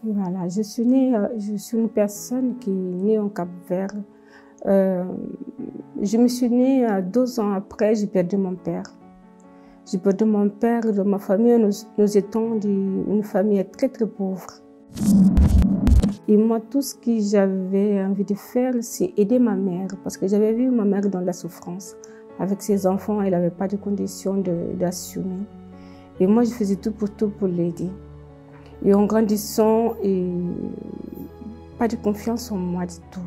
Voilà, je suis une personne qui est née au Cap-Vert. Je me suis née 2 ans après, j'ai perdu mon père. J'ai perdu mon père de ma famille. Nous étions une famille très très pauvre. Et moi, tout ce que j'avais envie de faire, c'est aider ma mère, parce que j'avais vu ma mère dans la souffrance. Avec ses enfants, elle n'avait pas de conditions d'assumer. Et moi, je faisais tout pour l'aider. Et en grandissant, pas de confiance en moi du tout.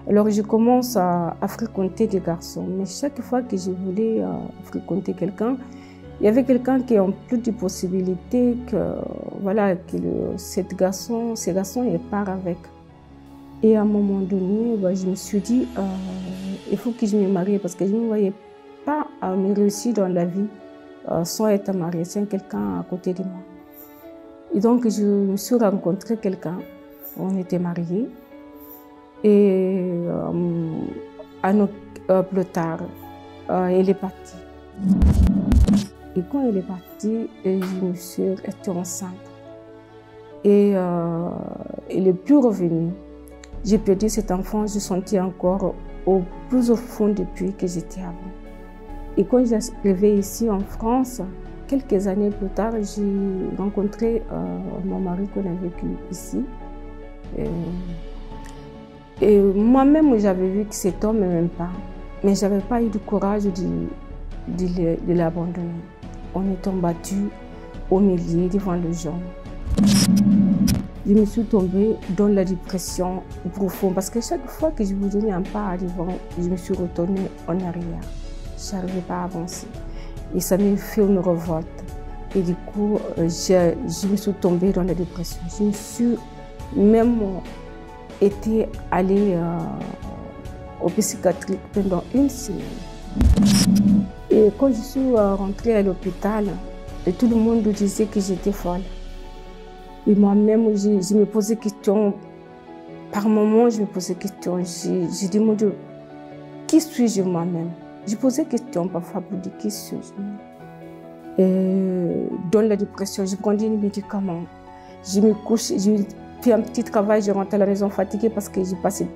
Alors, je commence à fréquenter des garçons. Mais chaque fois que je voulais fréquenter quelqu'un, il y avait quelqu'un qui a plus de possibilités que, voilà, que ces garçons, ils partent avec. Et à un moment donné, je me suis dit, il faut que je me marie parce que je ne me voyais pas me réussir dans la vie sans être mariée, sans quelqu'un à côté de moi. Et donc, je me suis rencontré quelqu'un, on était mariés. Et plus tard, elle est partie. Et quand elle est partie, je me suis retrouvée enceinte. Et elle n'est plus revenue. J'ai perdu cet enfant, je sentais encore plus au fond depuis que j'étais avant. Et quand je suis arrivée ici en France, quelques années plus tard, j'ai rencontré mon mari qu'on a vécu ici. Et moi-même, j'avais vu que cet homme ne m'aimait pas. Mais je n'avais pas eu le courage de l'abandonner. On est battu au milieu devant les gens. Je me suis tombée dans la dépression profonde parce que chaque fois que je vous donnais un pas à devant, je me suis retournée en arrière. Je n'arrivais pas à avancer. Et ça m'a fait une révolte. Et du coup, je me suis tombée dans la dépression. Je me suis même été allée au psychiatrique pendant 1 semaine. Et quand je suis rentrée à l'hôpital, tout le monde disait que j'étais folle. Et moi-même, je me posais des questions. Par moments, je me posais des questions. Je dis, mon Dieu, qui suis-je moi-même? Je posais des questions parfois pour dire qui suis-je. Dans la dépression, je prenais des médicaments. Je me couche, je fais un petit travail, je rentre à la maison fatiguée parce que j'ai passé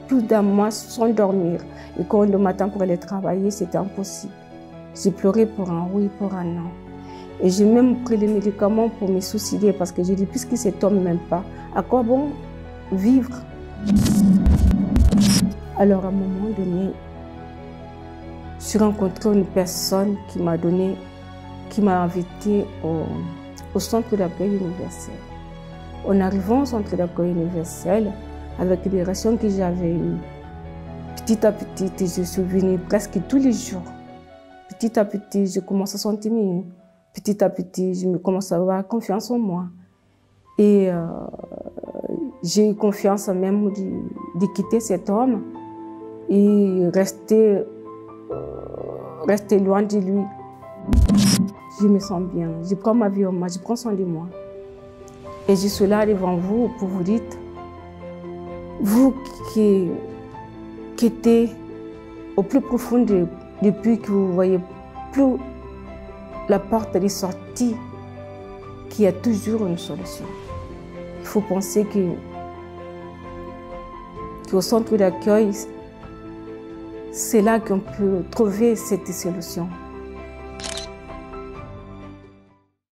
plus d'1 mois sans dormir. Et quand le matin pour aller travailler, c'était impossible. J'ai pleuré pour un oui, pour un non. Et j'ai même pris les médicaments pour me suicider parce que j'ai dit, puisque cet homme ne m'aime pas, à quoi bon vivre? Alors à un moment donné, j'ai rencontré une personne qui m'a invité au centre d'accueil universel. En arrivant au centre d'accueil universel, avec les relations que j'avais eues, petit à petit, je suis venue presque tous les jours. Petit à petit, je commence à sentir mieux. Petit à petit, je me commence à avoir confiance en moi. Et j'ai eu confiance même de quitter cet homme et rester loin de lui. Je me sens bien, je prends ma vie en main, je prends soin de moi. Et je suis là devant vous pour vous dire, vous qui êtes au plus profond depuis que vous ne voyez plus la porte de sortie, qu'il y a toujours une solution. Il faut penser qu'au centre d'accueil, c'est là qu'on peut trouver cette solution.